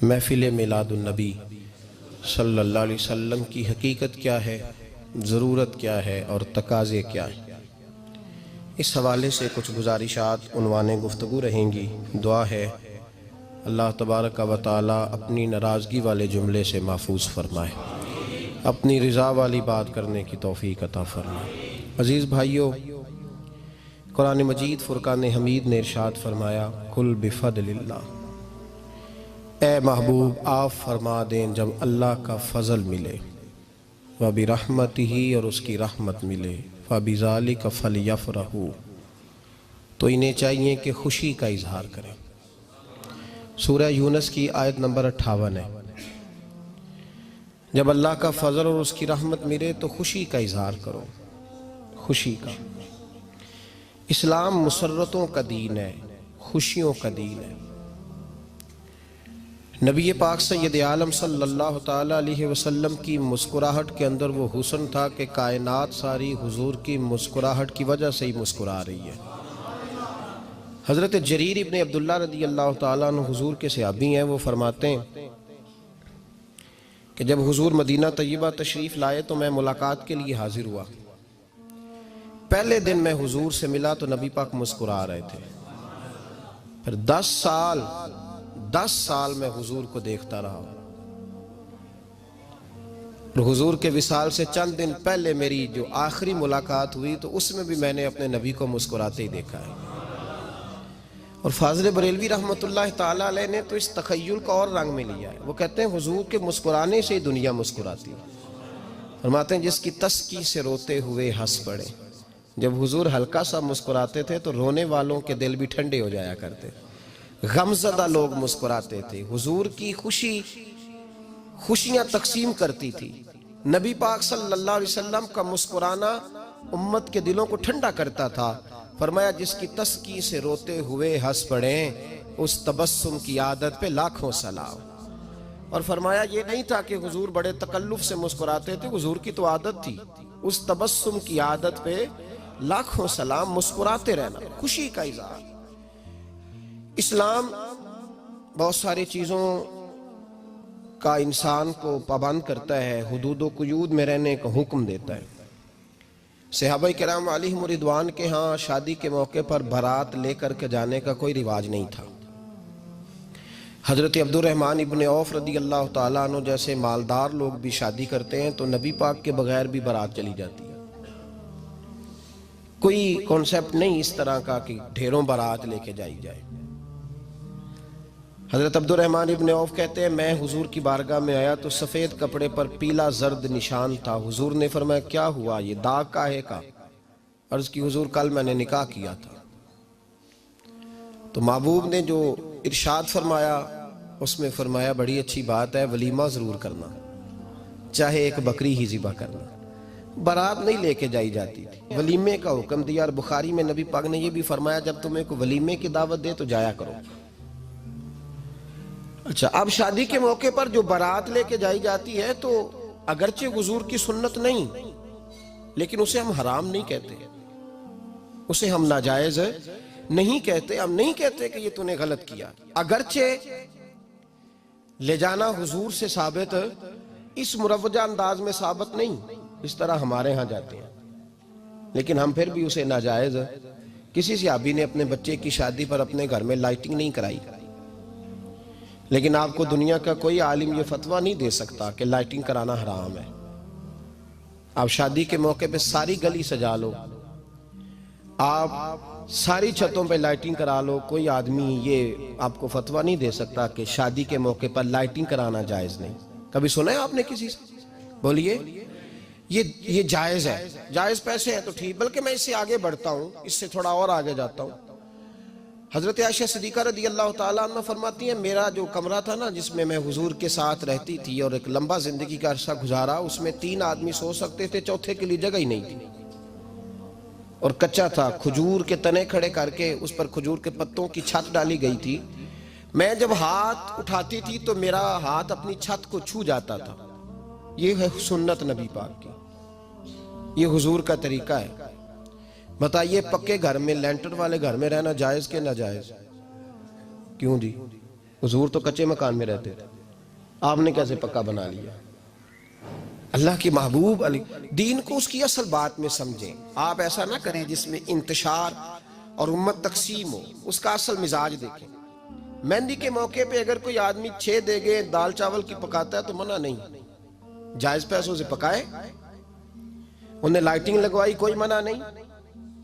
محفل میلاد النبی صلی اللہ علیہ وسلم کی حقیقت کیا ہے، ضرورت کیا ہے اور تقاضے کیا ہیں، اس حوالے سے کچھ گزارشات عنوان گفتگو رہیں گی۔ دعا ہے اللہ تبارک و تعالی اپنی ناراضگی والے جملے سے محفوظ فرمائے، اپنی رضا والی بات کرنے کی توفیق عطا فرمائے۔ عزیز بھائیو، قرآن مجید فرقان حمید نے ارشاد فرمایا قل بفضل اللہ، اے محبوب آپ فرما دیں جب اللہ کا فضل ملے، وَبِرَحْمَتِهِ اور اس کی رحمت ملے، فَبِذَلِكَ فَلْيَفْرَحُوا تو انہیں چاہیے کہ خوشی کا اظہار کریں۔ سورہ یونس کی آیت نمبر 58 ہے۔ جب اللہ کا فضل اور اس کی رحمت ملے تو خوشی کا اظہار کرو، خوشی کا۔ اسلام مسرتوں کا دین ہے، خوشیوں کا دین ہے۔ نبی پاک سید عالم صلی اللہ تعالیٰ علیہ وسلم کی مسکراہٹ کے اندر وہ حسن تھا کہ کائنات ساری حضور کی مسکراہٹ کی وجہ سے ہی مسکرا رہی ہے۔ حضرت جریر ابن عبداللہ رضی اللہ تعالیٰ عنہ حضور کے صحابی ہیں، وہ فرماتے ہیں کہ جب حضور مدینہ طیبہ تشریف لائے تو میں ملاقات کے لیے حاضر ہوا۔ پہلے دن میں حضور سے ملا تو نبی پاک مسکرا رہے تھے۔ پھر 10 سال میں حضور کو دیکھتا رہا، اور حضور کے وصال سے چند دن پہلے میری جو آخری ملاقات ہوئی تو اس میں بھی میں نے اپنے نبی کو مسکراتے ہی دیکھا ہے۔ اور فاضل بریلوی رحمۃ اللہ تعالیٰ علیہ نے تو اس تخیل کا اور رنگ میں لیا ہے۔ وہ کہتے ہیں حضور کے مسکرانے سے ہی دنیا مسکراتی ہے۔ فرماتے ہیں جس کی تسکی سے روتے ہوئے ہنس پڑے۔ جب حضور ہلکا سا مسکراتے تھے تو رونے والوں کے دل بھی ٹھنڈے ہو جایا کرتے، غمزدہ لوگ مسکراتے تھے۔ حضور کی خوشیاں تقسیم کرتی تھی۔ نبی پاک صلی اللہ علیہ وسلم کا مسکرانا امت کے دلوں کو ٹھنڈا کرتا تھا۔ فرمایا جس کی تسکی سے روتے ہوئے ہنس پڑیں اس تبسم کی عادت پہ لاکھوں سلام۔ اور فرمایا یہ نہیں تھا کہ حضور بڑے تکلف سے مسکراتے تھے، حضور کی تو عادت تھی اس تبسم کی عادت پہ لاکھوں سلام، مسکراتے رہنا، خوشی کا اظہار۔ اسلام بہت ساری چیزوں کا انسان کو پابند کرتا ہے، حدود و قیود میں رہنے کا حکم دیتا ہے۔ صحابہ کرام علیہم رضوان کے ہاں شادی کے موقع پر بارات لے کر کے جانے کا کوئی رواج نہیں تھا۔ حضرت عبد الرحمن ابن عوف رضی اللہ تعالیٰ عنہ جیسے مالدار لوگ بھی شادی کرتے ہیں تو نبی پاک کے بغیر بھی بارات چلی جاتی ہے۔ کوئی کانسیپٹ نہیں اس طرح کا کہ ڈھیروں بارات لے کے جائی جائے۔ حضرت عبد الرحمن ابن عوف کہتے ہیں میں حضور کی بارگاہ میں آیا تو سفید کپڑے پر پیلا زرد نشان تھا۔ حضور نے فرمایا کیا ہوا، یہ داغ کاہے کا؟ عرض کی حضور کل میں نے نکاح کیا تھا۔ تو محبوب نے جو ارشاد فرمایا اس میں فرمایا بڑی اچھی بات ہے، ولیمہ ضرور کرنا، چاہے ایک بکری ہی ذبح کرنا۔ بارات نہیں لے کے جائی جاتی تھی، ولیمے کا حکم دیا۔ اور بخاری میں نبی پاک نے یہ بھی فرمایا جب تمہیں کوئی ولیمے کی دعوت دے تو جایا کرو۔ اچھا، اب شادی کے موقع پر جو بارات لے کے جائی جاتی ہے تو اگرچہ حضور کی سنت نہیں لیکن اسے ہم حرام نہیں کہتے، اسے ہم ناجائز نہیں کہتے، ہم نہیں کہتے کہ یہ تو نے غلط کیا۔ اگرچہ لے جانا حضور سے ثابت اس مروجہ انداز میں ثابت نہیں اس طرح ہمارے ہاں جاتے ہیں، لیکن ہم پھر بھی اسے ناجائز۔ کسی صحابی نے اپنے بچے کی شادی پر اپنے گھر میں لائٹنگ نہیں کرائی، لیکن آپ کو دنیا کا کوئی عالم یہ فتویٰ نہیں دے سکتا کہ لائٹنگ کرانا حرام ہے۔ آپ شادی کے موقع پہ ساری گلی سجا لو، آپ ساری چھتوں پہ لائٹنگ کرا لو، کوئی آدمی یہ آپ کو فتویٰ نہیں دے سکتا کہ شادی کے موقع پر لائٹنگ کرانا جائز نہیں۔ کبھی سنا ہے آپ نے کسی سے؟ بولیے یہ جائز ہے، جائز پیسے ہیں تو ٹھیک، بلکہ میں اس سے آگے بڑھتا ہوں، اس سے تھوڑا اور آگے جاتا ہوں۔ حضرت عائشہ صدیقہ رضی اللہ تعالیٰ عنہ فرماتی ہیں میرا جو کمرہ تھا نا جس میں میں حضور کے ساتھ رہتی تھی اور ایک لمبا زندگی کا عرصہ گزارا، اس میں 3 آدمی سو سکتے تھے، چوتھے کے لیے جگہ ہی نہیں تھی، اور کچا تھا۔ کھجور کے تنے کھڑے کر کے اس پر کھجور کے پتوں کی چھت ڈالی گئی تھی۔ میں جب ہاتھ اٹھاتی تھی تو میرا ہاتھ اپنی چھت کو چھو جاتا تھا۔ یہ ہے سنت نبی پاک کی، یہ حضور کا طریقہ ہے۔ بتائیے پکے گھر میں، لینٹر والے گھر میں رہنا جائز کہ ناجائز؟ کیوں جی؟ حضور تو کچے مکان میں رہتے تھے، آپ نے کیسے پکا بنا لیا؟ اللہ کے محبوب دین کو اس کی اصل بات میں سمجھیں. آپ ایسا نہ کریں جس میں انتشار اور امت تقسیم ہو. اس کا اصل مزاج دیکھیں. مہندی کے موقع پہ اگر کوئی آدمی 6 دیگیں دال چاول کی پکاتا ہے تو منع نہیں، جائز پیسوں سے پکائے. انہیں لائٹنگ لگوائی، کوئی منع نہیں.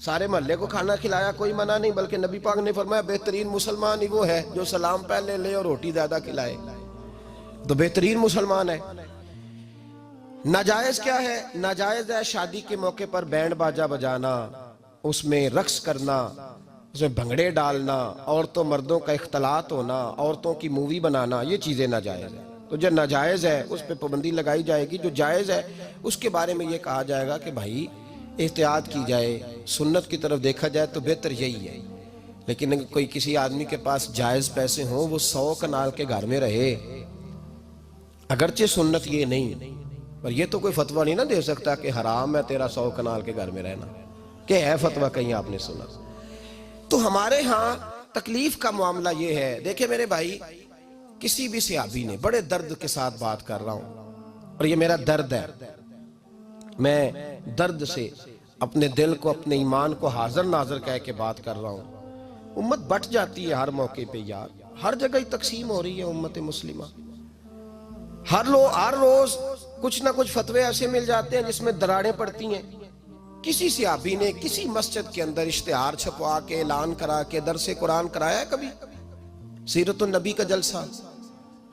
سارے محلے کو کھانا کھلایا، کوئی منع نہیں. بلکہ نبی پاک نے فرمایا بہترین مسلمان ہی وہ ہے جو سلام پہلے لے اور روٹی زیادہ کھلائے، تو بہترین مسلمان ہے. ناجائز کیا ہے؟ ناجائز ہے شادی کے موقع پر بینڈ باجا بجانا، اس میں رقص کرنا، اس میں بھنگڑے ڈالنا، عورتوں مردوں کا اختلاط ہونا، عورتوں کی مووی بنانا، یہ چیزیں ناجائز ہیں. تو جو ناجائز ہے اس پہ پابندی لگائی جائے گی. جو جائز ہے اس کے بارے میں یہ کہا جائے گا کہ بھائی احتیاط کی جائے، سنت کی طرف دیکھا جائے تو بہتر یہی ہے. لیکن اگر کوئی کسی آدمی کے پاس جائز پیسے ہوں، وہ 100 کنال کے گھر میں رہے، اگرچہ سنت یہ نہیں، پر یہ تو کوئی فتویٰ نہیں نہ دے سکتا کہ حرام ہے تیرا 100 کنال کے گھر میں رہنا، کہ ہے فتویٰ کہیں آپ نے سنا. تو ہمارے ہاں تکلیف کا معاملہ یہ ہے. دیکھیں میرے بھائی، کسی بھی صحابی نے، بڑے درد کے ساتھ بات کر رہا ہوں اور یہ میرا درد ہے، میں درد سے اپنے دل کو، اپنے ایمان کو حاضر ناظر کہہ کے بات کر رہا ہوں. امت بٹ جاتی ہے ہر موقع پہ یار، ہر جگہ ہی تقسیم ہو رہی ہے امت مسلمہ. ہر روز کچھ نہ کچھ فتوے ایسے مل جاتے ہیں جس میں دراڑیں پڑتی ہیں. کسی صحابی نے کسی مسجد کے اندر اشتہار چھپوا کے اعلان کرا کے درس قرآن کرایا ہے کبھی؟ سیرت النبی کا جلسہ،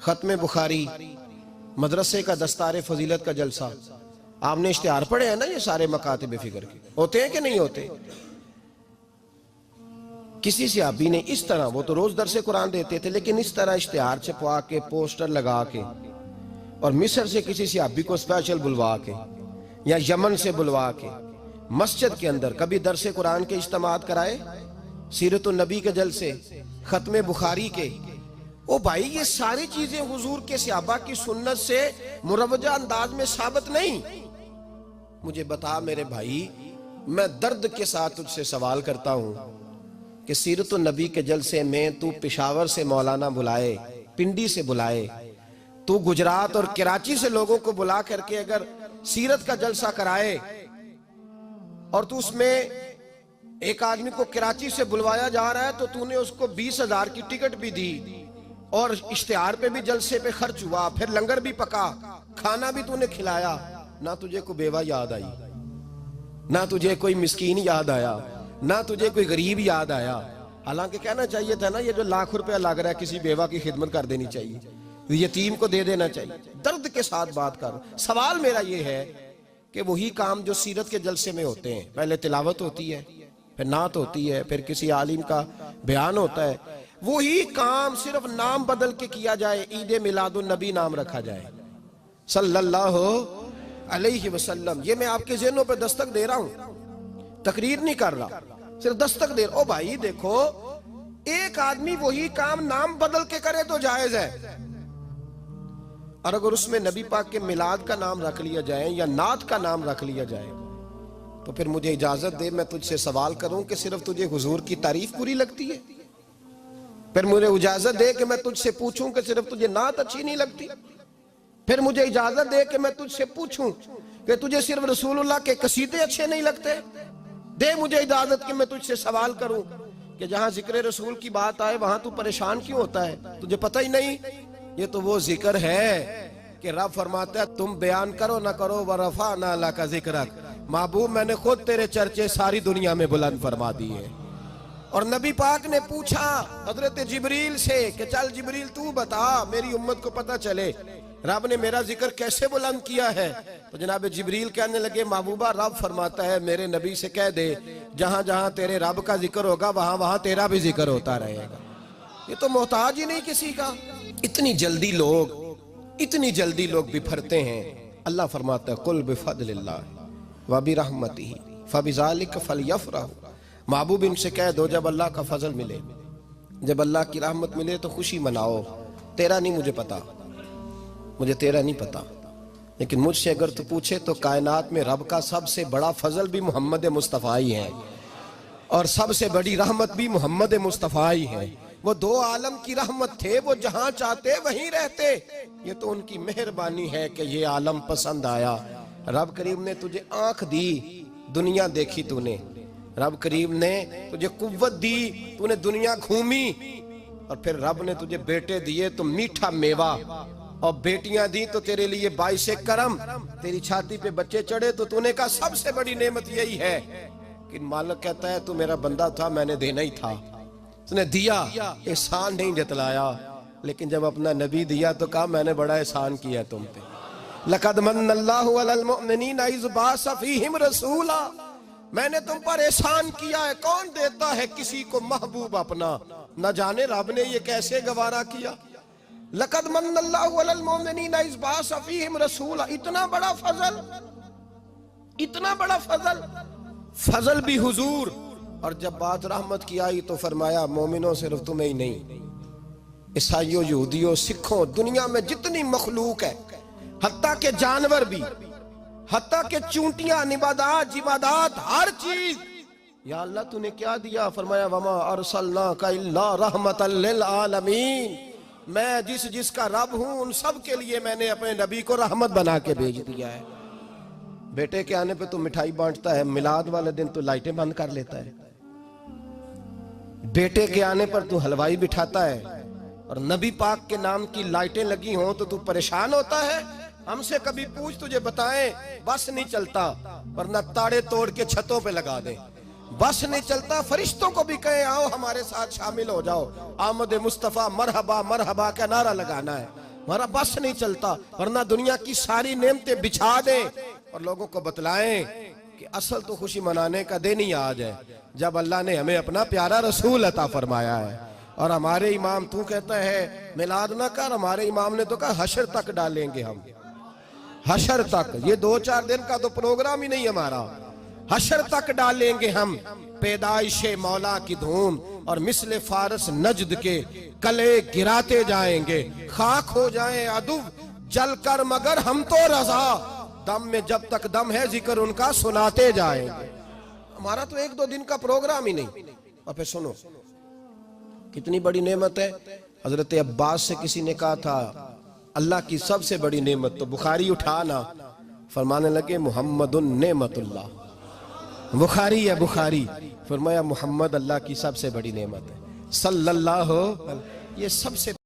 ختم بخاری، مدرسے کا دستار فضیلت کا جلسہ، آپ نے اشتہار پڑھے ہیں نا یہ سارے مکاتب فکر کے؟ ہوتے ہیں کہ نہیں ہوتے؟ کسی صحابی نے اس طرح، وہ تو روز درس قرآن دیتے تھے، لیکن اس طرح اشتہار چھپوا کے، پوسٹر لگا کے، اور مصر سے کسی صحابی کو اسپیشل بلوا کے یا یمن سے بلوا کے مسجد کے اندر کبھی درس قرآن کے اجتماعات کرائے، سیرت النبی کے جلسے، ختم بخاری کے؟ او بھائی یہ ساری چیزیں حضور کے صحابہ کی سنت سے مروجہ انداز میں ثابت نہیں. مجھے بتا میرے بھائی، میں درد کے ساتھ تجھ سے سوال کرتا ہوں کہ سیرت النبی کے جلسے میں تو پشاور سے مولانا بلائے، پنڈی سے بلائے، تو گجرات اور کراچی سے لوگوں کو بلا کر کے اگر سیرت کا جلسہ کرائے، اور تو اس میں ایک آدمی کو کراچی سے بلوایا جا رہا ہے تو تو نے اس کو 20,000 کی ٹکٹ بھی دی، اور اشتہار پہ بھی جلسے پہ خرچ ہوا، پھر لنگر بھی پکا، کھانا بھی تو نے کھلایا، نہ تجھے کوئی بیوہ یاد آئی، نہ تجھے کوئی مسکین یاد آیا، نہ تجھے کوئی غریب یاد آیا. حالانکہ کہنا چاہیے تھا نا یہ جو ₹1,00,000 لگ رہا ہے کسی بیوہ کی خدمت کر دینی چاہیے، یتیم کو دے دینا چاہیے. درد کے ساتھ بات کر. سوال میرا یہ ہے کہ وہی کام جو سیرت کے جلسے میں ہوتے ہیں، پہلے تلاوت ہوتی ہے، پھر نعت ہوتی ہے، پھر کسی عالم کا بیان ہوتا ہے، وہی کام صرف نام بدل کے کیا جائے، عید میلاد النبی نام رکھا جائے صلی اللہ علیہ وسلم. یہ میں آپ کے ذہنوں پہ دستک دے رہا ہوں، تقریر نہیں کر رہا، صرف دستک دے رہا. او بھائی دیکھو، ایک آدمی وہی کام نام بدل کے کرے تو جائز ہے، اور اگر اس میں نبی پاک کے میلاد کا نام رکھ لیا جائے یا نعت کا نام رکھ لیا جائے تو پھر مجھے اجازت دے میں تجھ سے سوال کروں کہ صرف تجھے حضور کی تعریف پوری لگتی ہے؟ پھر مجھے اجازت دے کہ میں تجھ سے پوچھوں کہ صرف تجھے نعت اچھی نہیں لگتی؟ پھر مجھے اجازت دے کہ میں تجھ سے پوچھوں کہ تجھے صرف رسول اللہ کے قصیدے اچھے نہیں لگتے؟ دے مجھے اجازت کہ میں تجھ سے سوال کروں کہ جہاں ذکر رسول کی بات آئے وہاں تو پریشان کیوں ہوتا ہے؟ تجھے پتہ ہی نہیں یہ تو وہ ذکر ہے کہ رب فرماتا ہے تم بیان کرو نہ کرو وَرَفَعْنَا لَكَ ذِكْرَكَ، محبوب میں نے خود تیرے چرچے ساری دنیا میں بلند فرما دیے. اور نبی پاک نے پوچھا حضرت جبریل سے کہ چل جبریل تو بتا میری امت کو پتہ چلے رب نے میرا ذکر کیسے بلند کیا ہے. تو جناب جبریل کہنے لگے محبوبہ رب فرماتا ہے میرے نبی سے کہہ دے جہاں جہاں تیرے رب کا ذکر ہوگا وہاں وہاں تیرا بھی ذکر ہوتا رہے گا. یہ تو محتاج ہی نہیں کسی کا. اتنی جلدی لوگ بپھرتے ہیں. اللہ فرماتا ہے قل بفضل اللہ وبرحمتہ فبذلک فلیفرحوا. محبوب ان سے کہہ دو جب اللہ کا فضل ملے، جب اللہ کی رحمت ملے تو خوشی مناؤ. تیرا نہیں مجھے پتا، مجھے تیرا نہیں پتا، لیکن مجھ سے اگر تو پوچھے تو کائنات میں رب کا سب سے بڑا فضل بھی محمد مصطفیٰ ہی ہے، اور سب سے بڑی رحمت بھی محمد مصطفیٰ ہی ہے. وہ دو عالم کی رحمت تھے، وہ جہاں چاہتے وہیں رہتے، یہ تو ان کی مہربانی ہے کہ یہ عالم پسند آیا۔ رب کریم نے تجھے آنکھ دی، دنیا دیکھی تو نے، رب کریم نے تجھے قوت دی، تو نے دنیا گھومی، اور پھر رب نے تجھے بیٹے دیے تو میٹھا میوہ، اور بیٹیاں دی تو تیرے لیے باعث کرم، تیری چھاتی پہ بچے چڑھے تو نے کہا سب سے بڑی نعمت یہی ہے۔ کہ مالک کہتا ہے تو میرا بندہ تھا، میں نے دینا ہی تھا، تو نے دیا، احسان نہیں جتلایا، لیکن جب اپنا نبی دیا تو کہا میں نے بڑا احسان کیا ہے تم پہ۔ لَقَدْ مَنَّ اللَّهُ عَلَى الْمُؤْمِنِينَ إِذْ بَعَثَ فِيهِمْ رَسُولًا، میں نے تم پر احسان کیا ہے۔ کون دیتا ہے کسی کو محبوب اپنا؟ نہ جانے رب نے یہ کیسے گوارا کیا۔ لَقَدْ مَنَّ اللَّهُ عَلَى الْمُؤْمِنِينَ إِذْ بَعَثَ فِيهِمْ رَسُولًا، اتنا بڑا فضل، اتنا بڑا فضل، فضل بھی حضور۔ اور جب بات رحمت کی آئی تو فرمایا مومنوں صرف تمہیں ہی نہیں، عیسائیوں، یہودیوں، سکھوں، دنیا میں جتنی مخلوق ہے، حتیٰ کہ جانور بھی، حتیٰ کہ چونٹیاں، نباتات، جمادات، ہر چیز، یا اللہ تو نے کیا دیا؟ فرمایا وَمَا أَرْسَلْنَاكَ إِلَّا رَحْمَةً لِّلْعَالَمِينَ، میں جس کا رب ہوں ان سب کے لیے میں نے اپنے نبی کو رحمت بنا کے بھیج دیا ہے۔ بیٹے کے آنے پہ تو مٹھائی بانٹتا ہے، میلاد والے دن تو لائٹیں بند کر لیتا ہے، بیٹے کے آنے پر تو حلوائی بٹھاتا ہے، اور نبی پاک کے نام کی لائٹیں لگی ہوں تو پریشان ہوتا ہے۔ ہم سے کبھی پوچھ تجھے بتائیں، بس نہیں چلتا، ورنہ تاڑے توڑ کے چھتوں پہ لگا دیں۔ بس نہیں چلتا، فرشتوں کو بھی کہیں آؤ ہمارے ساتھ شامل ہو جاؤ، آمد مصطفیٰ مرحبا مرحبا کا نعرہ لگانا ہے، ہمارا بس نہیں چلتا، ورنہ دنیا کی ساری نعمتیں بچھا دیں اور لوگوں کو بتلائیں کہ اصل تو خوشی منانے کا دن ہی آج ہے، جب اللہ نے ہمیں اپنا پیارا رسول عطا فرمایا ہے۔ اور ہمارے امام تو کہتا ہے میلاد نہ کر، ہمارے امام نے تو کہا حشر تک ڈالیں گے ہم، حشر تک، یہ 2-4 دن کا تو پروگرام ہی نہیں ہمارا، حشر تک ڈالیں گے ہم پیدائش مولا کی دھوم، اور مثل فارس نجد کے کلے گراتے جائیں گے، خاک ہو جائیں عدو جل کر مگر ہم تو رضا، دم میں جب تک دم ہے ذکر ان کا سناتے جائیں گے۔ ہمارا تو 1-2 دن کا پروگرام ہی نہیں۔ اور پھر سنو کتنی بڑی نعمت ہے۔ حضرت عباس سے کسی نے کہا تھا اللہ کی سب سے بڑی نعمت، تو بخاری اٹھانا، فرمانے لگے محمد نعمت اللہ، بخاری ہے بخاری، فرمایا محمد اللہ کی سب سے بڑی نعمت ہے، صلی اللہ، یہ سب سے